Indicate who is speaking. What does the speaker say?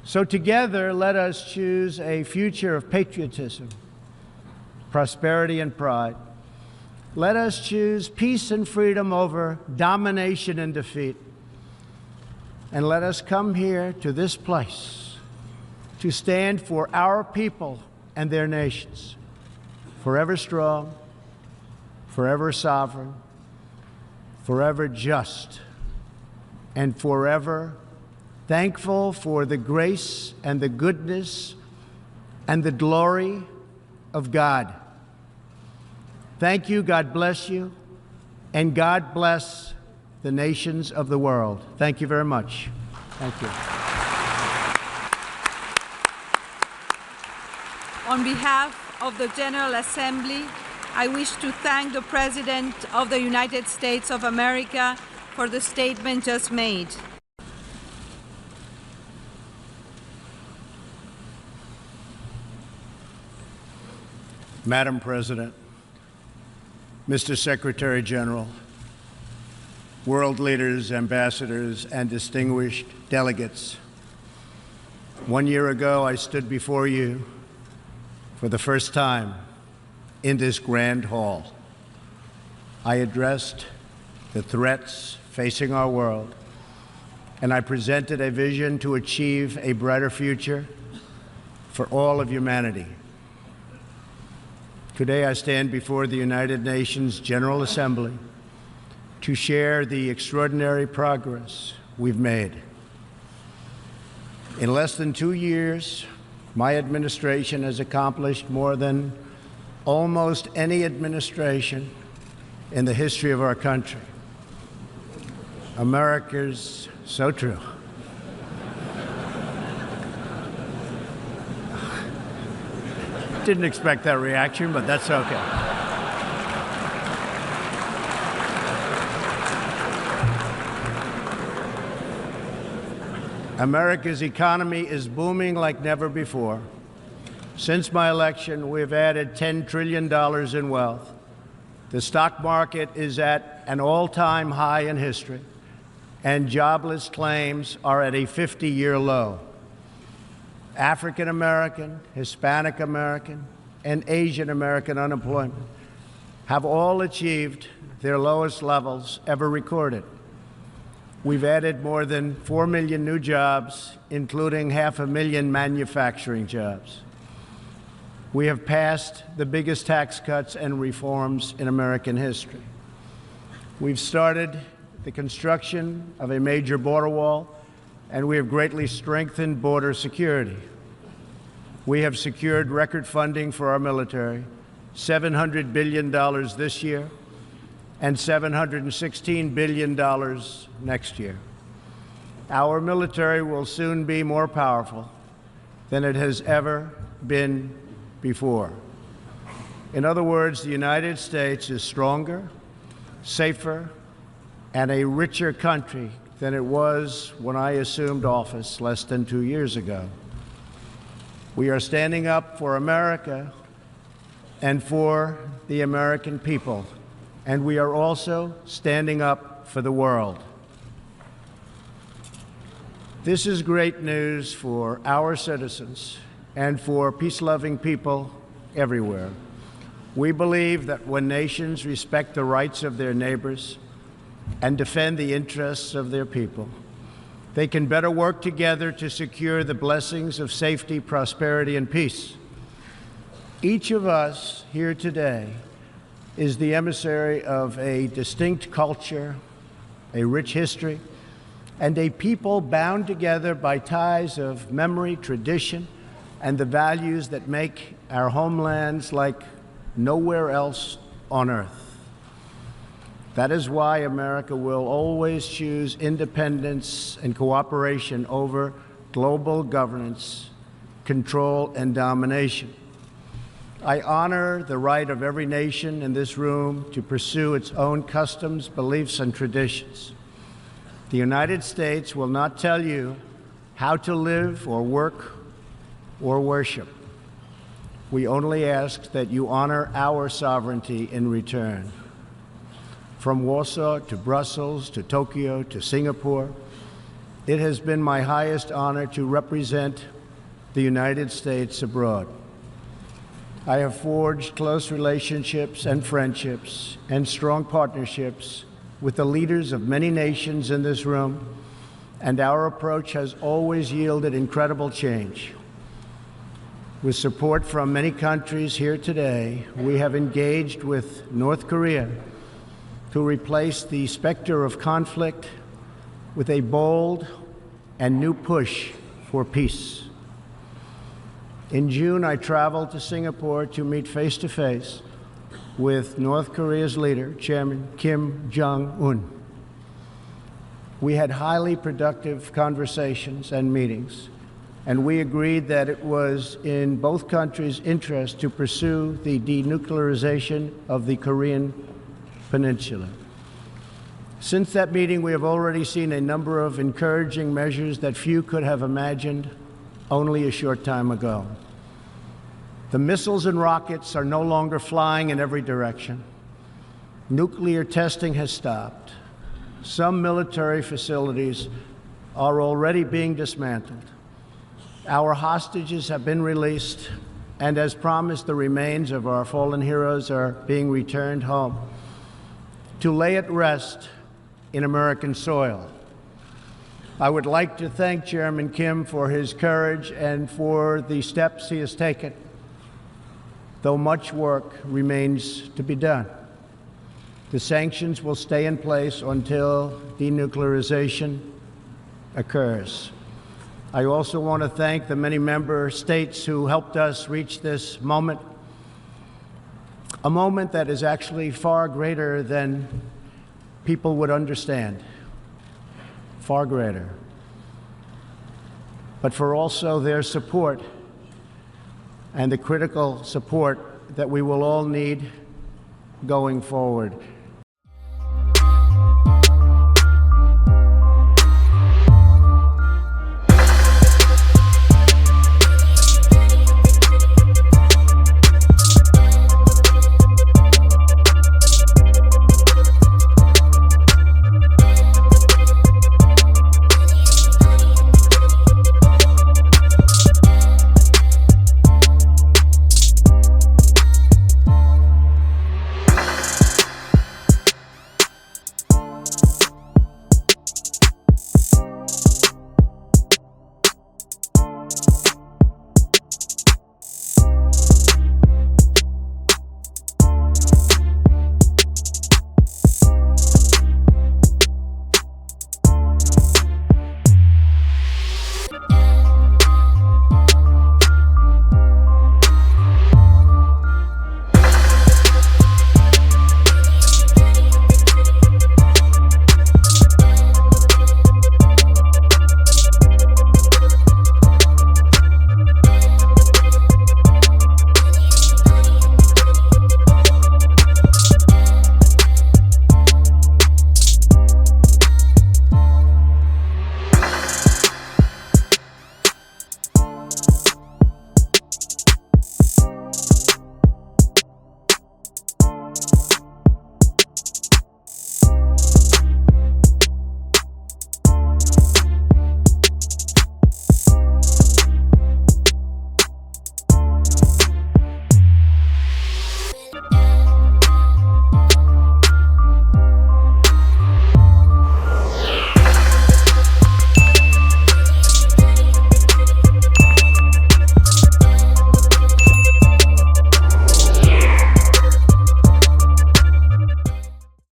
Speaker 1: So together, let us choose a future of patriotism, prosperity, and pride. Let us choose peace and freedom over domination and defeat. And let us come here to this place to stand for our people and their nations, forever strong, forever sovereign, forever just, and forever thankful for the grace and the goodness and the glory of God. Thank you, God bless you, and God bless the nations of the world. Thank you very much. Thank you.
Speaker 2: On behalf of the General Assembly, I wish to thank the President of the United States of America for the statement just made.
Speaker 1: Madam President, Mr. Secretary General, world leaders, ambassadors, and distinguished delegates, 1 year ago, I stood before you for the first time in this grand hall. I addressed the threats facing our world, and I presented a vision to achieve a brighter future for all of humanity. Today, I stand before the United Nations General Assembly to share the extraordinary progress we've made. In less than 2 years, my administration has accomplished more than almost any administration in the history of our country. America's so true. Didn't expect that reaction, but that's okay. America's economy is booming like never before. Since my election, we've added $10 trillion in wealth. The stock market is at an all-time high in history, and jobless claims are at a 50-year low. African American, Hispanic American, and Asian American unemployment have all achieved their lowest levels ever recorded. We've added more than 4 million new jobs, including 500,000 manufacturing jobs. We have passed the biggest tax cuts and reforms in American history. We've started the construction of a major border wall, and we have greatly strengthened border security. We have secured record funding for our military, $700 billion this year and $716 billion next year. Our military will soon be more powerful than it has ever been before. In other words, the United States is stronger, safer, and a richer country than it was when I assumed office less than 2 years ago. We are standing up for America and for the American people, and we are also standing up for the world. This is great news for our citizens and for peace-loving people everywhere. We believe that when nations respect the rights of their neighbors and defend the interests of their people, they can better work together to secure the blessings of safety, prosperity, and peace. Each of us here today is the emissary of a distinct culture, a rich history, and a people bound together by ties of memory, tradition, and the values that make our homelands like nowhere else on earth. That is why America will always choose independence and cooperation over global governance, control, and domination. I honor the right of every nation in this room to pursue its own customs, beliefs, and traditions. The United States will not tell you how to live or work or worship. We only ask that you honor our sovereignty in return. From Warsaw to Brussels to Tokyo to Singapore, It has been my highest honor to represent the United States abroad. I have forged close relationships and friendships and strong partnerships with the leaders of many nations in this room, and our approach has always yielded incredible change. With support from many countries here today, we have engaged with North Korea to replace the specter of conflict with a bold and new push for peace. In June, I traveled to Singapore to meet face-to-face with North Korea's leader, Chairman Kim Jong-un. We had highly productive conversations and meetings, and we agreed that it was in both countries' interest to pursue the denuclearization of the Korean Peninsula. Since that meeting, we have already seen a number of encouraging measures that few could have imagined only a short time ago. The missiles and rockets are no longer flying in every direction. Nuclear testing has stopped. Some military facilities are already being dismantled. Our hostages have been released, and as promised, the remains of our fallen heroes are being returned home to lay at rest in American soil. I would like to thank Chairman Kim for his courage and for the steps he has taken, though much work remains to be done. The sanctions will stay in place until denuclearization occurs. I also want to thank the many member states who helped us reach this moment, a moment that is actually far greater than people would understand, far greater, but for also their support and the critical support that we will all need going forward.